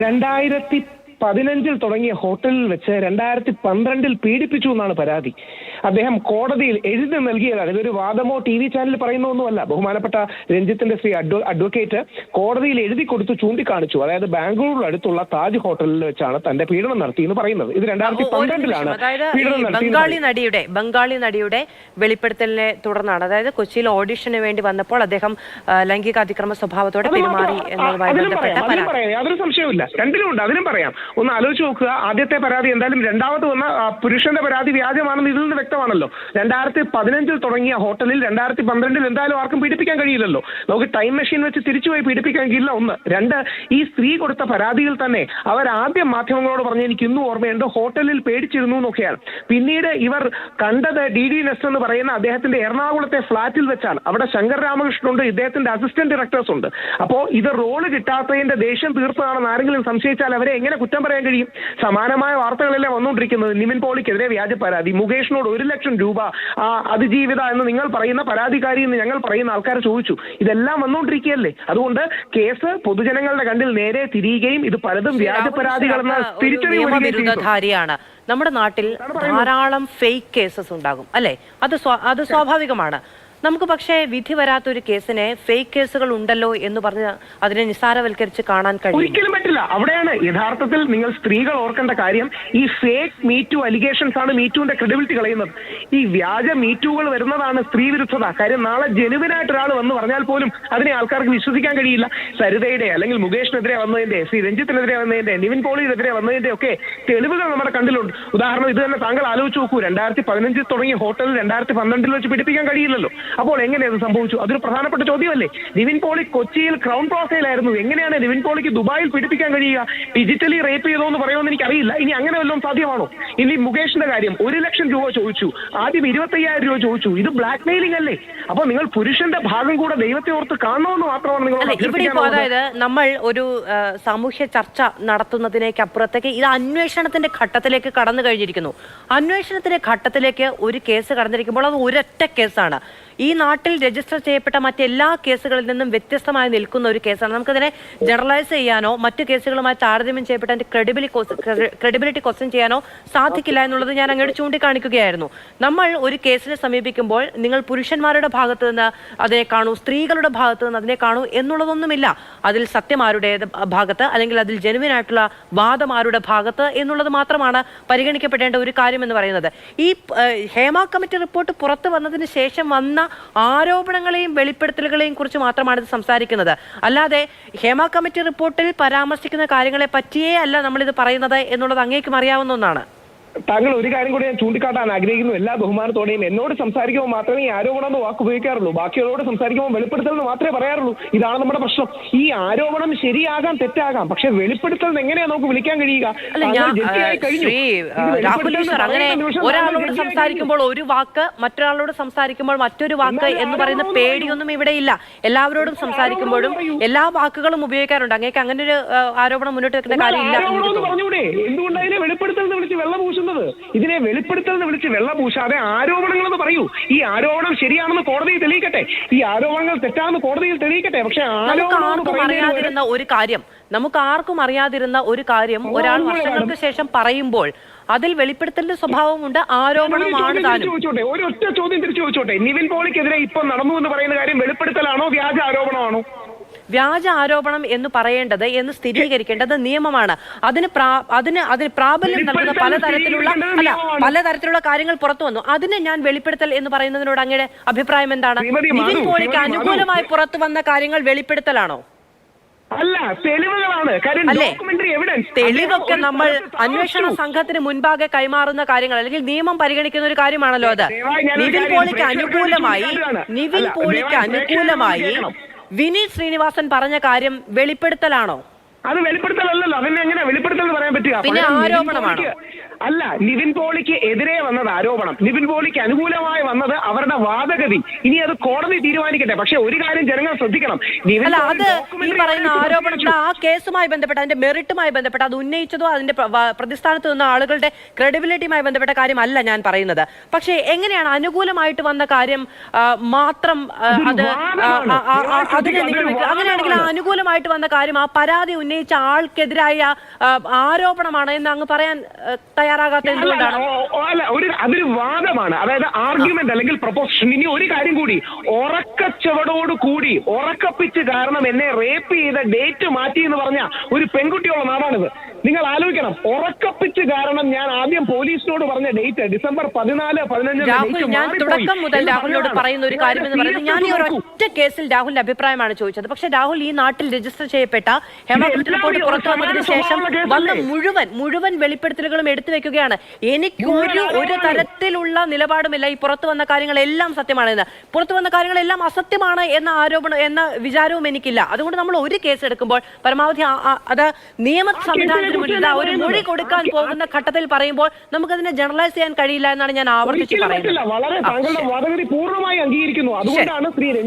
2015 തുടങ്ങിയ ഹോട്ടലിൽ വെച്ച് 2012 പീഡിപ്പിച്ചു എന്നാണ് പരാതി. അദ്ദേഹം കോടതിയിൽ എഴുതി നൽകിയതാണ്. ഇതൊരു വാദമോ ടി വി ചാനലിൽ പറയുന്ന ഒന്നുമല്ല. ബഹുമാനപ്പെട്ട രഞ്ജിത്തിന്റെ ശ്രീ അഡ്വക്കേറ്റ് കോടതിയിൽ എഴുതി കൊടുത്തു ചൂണ്ടിക്കാണിച്ചു. അതായത് ബാംഗ്ലൂരിൽ അടുത്തുള്ള താജ് ഹോട്ടലിൽ വെച്ചാണ് തന്റെ പീഡനം നടത്തി എന്ന് പറയുന്നത്. ഇത് 2012 ബംഗാളി നടിയുടെ വെളിപ്പെടുത്തലിനെ തുടർന്നാണ്. അതായത് കൊച്ചിയിൽ ഓഡിഷന് വേണ്ടി വന്നപ്പോൾ അദ്ദേഹം ലൈംഗിക അതിക്രമ സ്വഭാവത്തോടെ പെരുമാറി എന്നതുമായി ബന്ധപ്പെട്ട യാതൊരു സംശയവുമില്ല. രണ്ടിലുമുണ്ട്. അതിനും പറയാം. ഒന്ന് ആലോചിച്ച് നോക്കുക. ആദ്യത്തെ പരാതി എന്തായാലും രണ്ടാമത് വന്ന പുരുഷന്റെ പരാതി വ്യാജമാണെന്ന് ഇതിൽ നിന്ന് വ്യക്തമാണല്ലോ. 2015 തുടങ്ങിയ ഹോട്ടലിൽ 2012 എന്തായാലും ആർക്കും പീഡിപ്പിക്കാൻ കഴിയില്ലല്ലോ. നമുക്ക് ടൈം മെഷീൻ വെച്ച് തിരിച്ചുപോയി പീഡിപ്പിക്കാൻ കഴിയില്ല. ഒന്ന്. രണ്ട്, ഈ സ്ത്രീ കൊടുത്ത പരാതിയിൽ തന്നെ അവർ ആദ്യം മാധ്യമങ്ങളോട് പറഞ്ഞ് എനിക്ക് ഇന്നും ഓർമ്മയുണ്ട്, ഹോട്ടലിൽ പേടിച്ചിരുന്നു എന്നൊക്കെയാണ്. പിന്നീട് ഇവർ കണ്ടത് DD നെസ്റ്റ് എന്ന് പറയുന്ന അദ്ദേഹത്തിന്റെ എറണാകുളത്തെ ഫ്ളാറ്റിൽ വെച്ചാണ്. അവിടെ ശങ്കർ രാമകൃഷ്ണനുണ്ട്, ഇദ്ദേഹത്തിന്റെ അസിസ്റ്റന്റ് ഡയറക്ടേഴ്സ് ഉണ്ട്. അപ്പോൾ ഇത് റോള് കിട്ടാത്തതിന്റെ ദേഷ്യം തീർത്തതാണെന്ന് ആരെങ്കിലും സംശയിച്ചാൽ അവരെ എങ്ങനെ കുറ്റം പറയാൻ കഴിയും? സമാനമായ വാർത്തകളെല്ലാം വന്നുകൊണ്ടിരിക്കുന്നത്. നിവിൻ പോളിക്കെതിരെ വ്യാജ പരാതി, മുകേഷിനോട് 1 ലക്ഷം രൂപ അതിജീവിത എന്ന് നിങ്ങൾ പറയുന്ന പരാതിക്കാരി എന്ന് ഞങ്ങൾ പറയുന്ന ആൾക്കാരെ ചോദിച്ചു. ഇതെല്ലാം വന്നുകൊണ്ടിരിക്കുകയല്ലേ. അതുകൊണ്ട് കേസ് പൊതുജനങ്ങളുടെ കണ്ണിൽ നേരെ തിരിയുകയും ഇത് പലതും വ്യാജ പരാതികളെന്ന തിരിച്ചറിയാണ്. നമ്മുടെ നാട്ടിൽ ധാരാളം ഫേക്ക് കേസസ് ഉണ്ടാകും അല്ലെ? അത് സ്വാഭാവികമാണ്. നമുക്ക് പക്ഷേ വിധി വരാത്തൊരു കേസിനെ ഫേക്ക് കേസുകൾ ഉണ്ടല്ലോ എന്ന് പറഞ്ഞ് അതിനെ നിസ്സാരവൽക്കരിച്ച് കാണാൻ കഴിയും. ഒരിക്കലും പറ്റില്ല. അവിടെയാണ് യഥാർത്ഥത്തിൽ നിങ്ങൾ സ്ത്രീകൾ ഓർക്കേണ്ട കാര്യം. ഈ ഫേക്ക് മീറ്റു അലിഗേഷൻസ് ആണ് മീറ്റുവിന്റെ ക്രെഡിബിലിറ്റി കളയുന്നത്. ഈ വ്യാജ മീറ്റുകൾ വരുന്നതാണ് സ്ത്രീ വിരുദ്ധത. കാര്യം നാളെ ജെനുവിനായിട്ട് ഒരാൾ വന്ന് പറഞ്ഞാൽ പോലും അതിനെ ആൾക്കാർക്ക് വിശ്വസിക്കാൻ കഴിയില്ല. സരിതയുടെ അല്ലെങ്കിൽ മുകേഷിനെതിരെ വന്നതിന്റെ, ശ്രീ രഞ്ജിത്തിനെതിരെ വന്നതിന്റെ, നിവിൻ പോളിനെതിരെ വന്നതിന്റെ ഒക്കെ തെളിവുകൾ നമ്മുടെ കണ്ടിലുണ്ട്. ഉദാഹരണം ഇത് തന്നെ താങ്കൾ ആലോചിച്ച് നോക്കൂ. 2015 തുടങ്ങിയ ഹോട്ടലിൽ 2012 വെച്ച് പിടിപ്പിക്കാൻ കഴിയില്ലല്ലോ. അപ്പോൾ എങ്ങനെ അത് സംഭവിച്ചു? അതൊരു പ്രധാനപ്പെട്ട ചോദ്യമല്ലേ. നിവിൻ പോളി കൊച്ചിയിൽ ക്രൗൺ പ്ലാസയിലായിരുന്നു. എങ്ങനെയാണ് നിവിൻ പോളിക്ക് ദുബായിൽ പീഡിപ്പിക്കാൻ കഴിയുക? ഡിജിറ്റലി റേപ്പ് ചെയ്തോ എന്ന് പറയുമെന്ന് എനിക്കറിയില്ല. ഇനി അങ്ങനെ വല്ലതും സാധ്യമാണോ? ഇനി മുകേഷിന്റെ കാര്യം 1 ലക്ഷം രൂപ ചോദിച്ചു, ആദ്യം 25,000 രൂപ ചോദിച്ചു. ഇത് ബ്ലാക്ക് മെയിലിംഗ് അല്ലേ? അപ്പോൾ നിങ്ങൾ പുരുഷന്റെ ഭാഗം കൂടെ ദൈവത്തെ ഓർത്ത് കാണണമെന്ന് മാത്രമാണ് നിങ്ങൾ. അതായത് നമ്മൾ ഒരു സാമൂഹ്യ ചർച്ച നടത്തുന്നതിനേക്ക് അപ്പുറത്തേക്ക് ഇത് അന്വേഷണത്തിന്റെ ഘട്ടത്തിലേക്ക് കടന്നു കഴിഞ്ഞിരിക്കുന്നു. അന്വേഷണത്തിന്റെ ഘട്ടത്തിലേക്ക് ഒരു കേസ് കടന്നിരിക്കുമ്പോൾ അത് ഒരൊറ്റ കേസാണ്. ഈ നാട്ടിൽ രജിസ്റ്റർ ചെയ്യപ്പെട്ട മറ്റെല്ലാ കേസുകളിൽ നിന്നും വ്യത്യസ്തമായി നിൽക്കുന്ന ഒരു കേസാണ്. നമുക്കതിനെ ജനറലൈസ് ചെയ്യാനോ മറ്റു കേസുകളുമായി താരതമ്യം ചെയ്യപ്പെട്ട ക്രെഡിബിലിറ്റി ക്വസ്റ്റ്യൻ ചെയ്യാനോ സാധിക്കില്ല എന്നുള്ളത് ഞാൻ അങ്ങോട്ട് ചൂണ്ടിക്കാണിക്കുകയായിരുന്നു. നമ്മൾ ഒരു കേസിനെ സമീപിക്കുമ്പോൾ നിങ്ങൾ പുരുഷന്മാരുടെ ഭാഗത്ത് നിന്ന് അതിനെ കാണൂ, സ്ത്രീകളുടെ ഭാഗത്ത് നിന്ന് അതിനെ കാണൂ എന്നുള്ളതൊന്നുമില്ല. അതിൽ സത്യമാരുടെ ഭാഗത്ത് അല്ലെങ്കിൽ അതിൽ ജെനുവിനായിട്ടുള്ള വാദമാരുടെ ഭാഗത്ത് എന്നുള്ളത് മാത്രമാണ് പരിഗണിക്കപ്പെടേണ്ട ഒരു കാര്യം എന്ന് പറയുന്നത്. ഈ ഹേമ കമ്മിറ്റി റിപ്പോർട്ട് പുറത്തു വന്നതിന് ശേഷം വന്ന ആരോപണങ്ങളെയും വെളിപ്പെടുത്തലുകളെയും കുറിച്ച് മാത്രമാണ് ഇത് സംസാരിക്കുന്നത്. അല്ലാതെ ഹേമ കമ്മിറ്റി റിപ്പോർട്ടിൽ പരാമർശിക്കുന്ന കാര്യങ്ങളെ പറ്റിയേ അല്ല നമ്മളിത് പറയുന്നത് എന്നുള്ളത് അങ്ങേക്കും അറിയാവുന്ന ഒന്നാണ്. താങ്കൾ ഒരു കാര്യം കൂടി ഞാൻ ചൂണ്ടിക്കാട്ടാൻ ആഗ്രഹിക്കുന്നു. എല്ലാ ബഹുമാനത്തോടെയും എന്നോട് സംസാരിക്കുമ്പോൾ മാത്രമേ ഈ ആരോപണം എന്ന് വാക്ക് ഉപയോഗിക്കാറുള്ളൂ. ബാക്കിയുള്ളവരോട് സംസാരിക്കുമ്പോൾ വെളിപ്പെടുത്തൽ എന്ന് മാത്രമേ പറയാറുള്ളൂ. ഇതാണ് നമ്മുടെ പ്രശ്നം. ഈ ആരോപണം ശരിയാകാം, തെറ്റാകാം, പക്ഷെ വെളിപ്പെടുത്തൽ എങ്ങനെയാണ് നമുക്ക് വിളിക്കാൻ കഴിയുക? അങ്ങനെ ഒരാളോട് സംസാരിക്കുമ്പോൾ ഒരു വാക്ക്, മറ്റൊരാളോട് സംസാരിക്കുമ്പോൾ മറ്റൊരു വാക്ക് എന്ന് പറയുന്ന പേടിയൊന്നും ഇവിടെ ഇല്ല. എല്ലാവരോടും സംസാരിക്കുമ്പോഴും എല്ലാ വാക്കുകളും ഉപയോഗിക്കാറുണ്ട്. അങ്ങേക്ക് അങ്ങനെ ഒരു ആരോപണം മുന്നോട്ട് വെക്കുന്ന കാര്യമില്ല. എന്തുകൊണ്ട് അതിനെ വെളിപ്പെടുത്തൽ എന്ന് വിളിച്ച് വെള്ളം പൂശുന്നത്? ഇതിനെ വെളിപ്പെടുത്തൽ എന്ന് വിളിച്ച് വെള്ളം പൂശാതെ ആരോപണങ്ങൾ എന്ന് പറയൂ. ഈ ആരോപണം ശരിയാണെന്ന് കോടതിയിൽ തെളിയിക്കട്ടെ, ഈ ആരോപണങ്ങൾ തെറ്റാണെന്ന് കോടതിയിൽ തെളിയിക്കട്ടെ. പക്ഷെ നമുക്ക് ആർക്കും അറിയാതിരുന്ന ഒരു കാര്യം ഒരാൾ വർഷങ്ങൾക്ക് ശേഷം പറയുമ്പോൾ അതിൽ വെളിപ്പെടുത്തലിന്റെ സ്വഭാവമുണ്ട്, ആരോപണമാണ് താനും. ഒരു ഒറ്റ ചോദ്യം തിരിച്ചു ചോദിച്ചോട്ടെ. നിവിൻ പോളിക്കെതിരെ ഇപ്പൊ നടന്നു എന്ന് പറയുന്ന കാര്യം വെളിപ്പെടുത്തലാണോ വ്യാജ ആരോപണമാണോ? വ്യാജ ആരോപണം എന്ന് പറയേണ്ടത് എന്ന് സ്ഥിരീകരിക്കേണ്ടത് നിയമമാണ്. അതിന് പ്രാബല്യം നൽകുന്ന പലതരത്തിലുള്ള കാര്യങ്ങൾ പുറത്തു വന്നു. അതിന് ഞാൻ വെളിപ്പെടുത്തൽ എന്ന് പറയുന്നതിനോട് അങ്ങയുടെ അഭിപ്രായം എന്താണ്? നിവിൻ പോളിക്ക് അനുകൂലമായി പുറത്തു വന്ന കാര്യങ്ങൾ വെളിപ്പെടുത്തലാണോ? അല്ല, തെളിവുകളാണ്. തെളിവൊക്കെ നമ്മൾ അന്വേഷണ സംഘത്തിന് മുൻപാകെ കൈമാറുന്ന കാര്യങ്ങൾ അല്ലെങ്കിൽ നിയമം പരിഗണിക്കുന്ന ഒരു കാര്യമാണല്ലോ അത്. നിവിൻ പോളിക്ക് അനുകൂലമായി വിനീത് ശ്രീനിവാസൻ പറഞ്ഞ കാര്യം വെളിപ്പെടുത്തലാണോ? അത് വെളിപ്പെടുത്തലല്ലോ. അതിനെ എങ്ങനെ വെളിപ്പെടുത്തൽ പറയാൻ പറ്റുക? പിന്നെ ആരോപണമാണോ? അല്ല, നിവിൻ പോളിക്ക് എതിരെ വന്നത് ആരോപണം, നിവിൻ പോളിക്ക് അനുകൂലമായി വന്നത് അവരുടെ വാദഗതി. ഇനി അത് കോടതി തീരുമാനിക്കട്ടെ. പക്ഷെ ഒരു കാര്യം ജനങ്ങൾ ശ്രദ്ധിക്കണം, നിവിൻ അല്ല, പോളി അത് ഈ documentary പറയുന്ന ആയിട്ട് ആരോപണത്തിൽ ആ കേസുമായി ബന്ധപ്പെട്ട് അതിന്റെ മെറിറ്റുമായി ബന്ധപ്പെട്ട് അത് ഉന്നയിച്ചതോ അതിന്റെ പ്രതിസ്ഥാനത്ത് നിന്ന ആളുകളുടെ ക്രെഡിബിലിറ്റിയുമായി ബന്ധപ്പെട്ട കാര്യമല്ല ഞാൻ പറയുന്നത്. പക്ഷേ എങ്ങനെയാണ് അനുകൂലമായിട്ട് വന്ന കാര്യം മാത്രം അത് അതിനെ നിങ്ങൾ അങ്ങനെയാണെങ്കിൽ ആ അനുകൂലമായിട്ട് വന്ന കാര്യം ആ പരാതി ഉന്നയിച്ച ആൾക്കെതിരായ ആരോപണമാണ് എന്ന് അങ്ങ് പറയാൻ തയ്യാറാകാത്ത എന്തുകൊണ്ടാണ്? അല്ല, അതൊരു വാദമാണ്, അതായത് ആർഗ്യുമെന്റ് അല്ലെങ്കിൽ പ്രൊപ്പോസിഷൻ. ഇനി ഒരു കാര്യം കൂടി, ഉറക്കച്ചവടോട് കൂടി ഉറക്കപ്പിച്ച് കാരണം എന്നെ റേപ്പ് ചെയ്ത ഡേറ്റ് മാറ്റി എന്ന് പറഞ്ഞ ഒരു പെൺകുട്ടിയുള്ള നാടാണിത്. നിങ്ങൾ ആലോചിക്കണം, ഉറക്കപ്പിച്ച് കാരണം ഞാൻ ആദ്യം പോലീസിനോട് പറഞ്ഞ ഡേറ്റ് ഡിസംബർ 14, 15. രാഹുൽ, ഞാൻ തുടക്കം മുതൽ രാഹുലിനോട് പറയുന്ന ഒരു കാര്യം എന്ന് പറയുന്നത്, ഞാൻ ഈ ഒരൊറ്റ കേസിൽ രാഹുലിന്റെ അഭിപ്രായമാണ് ചോദിച്ചത്. പക്ഷെ രാഹുൽ, ഈ നാട്ടിൽ രജിസ്റ്റർ ചെയ്യപ്പെട്ട ഹേമകമ്മിറ്റി റിപ്പോർട്ട് പുറത്തു വന്നതിന് ശേഷം വന്ന മുഴുവൻ വെളിപ്പെടുത്തലുകളും എടുത്തു വെക്കുകയാണ്. എനിക്ക് ഒരു തരത്തിലുള്ള നിലപാടുമില്ല. ഈ പുറത്തു വന്ന കാര്യങ്ങളെല്ലാം സത്യമാണെന്ന്, പുറത്തു വന്ന കാര്യങ്ങളെല്ലാം അസത്യമാണ് എന്ന ആരോപണം എന്ന വിചാരവും എനിക്കില്ല. അതുകൊണ്ട് നമ്മൾ ഒരു കേസ് എടുക്കുമ്പോൾ പരമാവധി അത് നിയമ സംവിധാനത്തിന് മുന്നിൽ ഒരു മൊഴി കൊടുക്കാൻ പോകുന്ന ഘട്ടത്തിൽ പറയുമ്പോൾ നമുക്കതിനെ ജനറലൈസ് ചെയ്യാൻ കഴിയില്ല എന്നാണ് ഞാൻ ആവർത്തിച്ച് പറയുന്നത്. വളരെ താങ്കളുടെ വാദഗതി പൂർണ്ണമായി അംഗീകരിക്കുന്നു. അതുകൊണ്ടാണ് ശ്രീ